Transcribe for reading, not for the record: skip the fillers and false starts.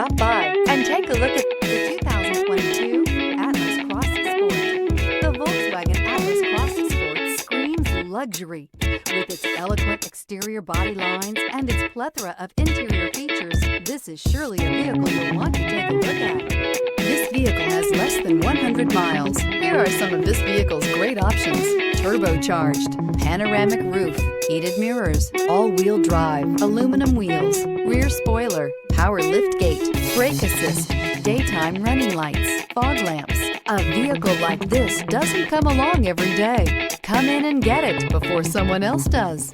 Stop by and take a look at the 2022 Atlas Cross Sport. The Volkswagen Atlas Cross Sport screams luxury. With its eloquent exterior body lines and its plethora of interior features, this is surely a vehicle you'll want to take a look at. This vehicle has less than 100 miles. Here are some of this vehicle's great options: turbocharged, panoramic roof, heated mirrors, all-wheel drive, aluminum wheels, rear spoiler, power liftgate, brake assist, daytime running lights, fog lamps. A vehicle like this doesn't come along every day. Come in and get it before someone else does.